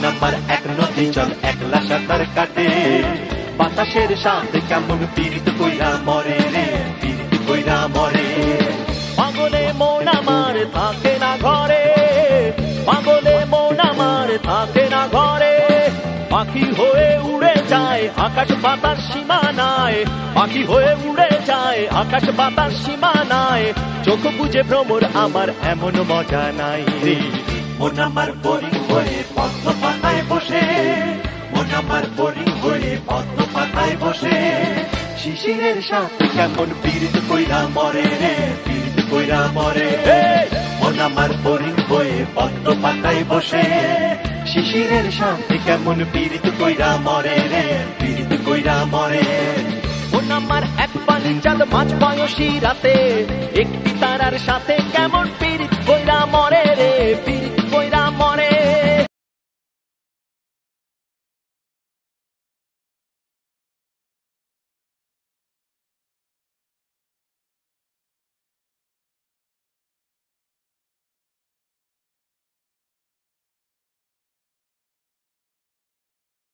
মন আমার এক নদী জল একলা সাঁতার কাটে, বাতাসের সাথে কেমন পীড়িত কইরা মরে রে, পীড়িত কইরা মরে। পাগলে মন আমার থাকে না ঘরে, পাগলে মন আমার থাকে না ঘরে, পাখি হয়ে উড়ে যায় আকাশ বাতাস সীমানায়, পাখি হয়ে উড়ে যায় আকাশ বাতাস সীমানায়, চোখ বুঝে ভ্রমর আমার এমন মজা নাই রে। মন আমার বোরিং হয়ে পদ্ম পাতায় বসে, মন আমার বোরিং হয়ে পদ্ম পাতায় বসে, শিশিরের সাথে কেমন পীড়িত কইরা মরে রে, পীড়িত কইরা মরে। মন আমার বোরিং হয়ে পদ্ম পাতায় বসে, শিশিরের সাথে কেমন পীড়িত কইরা মরে রে, পীড়িত কইরা মরে। মন আমার এক পানি চাঁদ মাঝ বয়সী রাতে, একটি তারার সাথে কেমন পীড়িত কইরা মরে রে, পীড়িত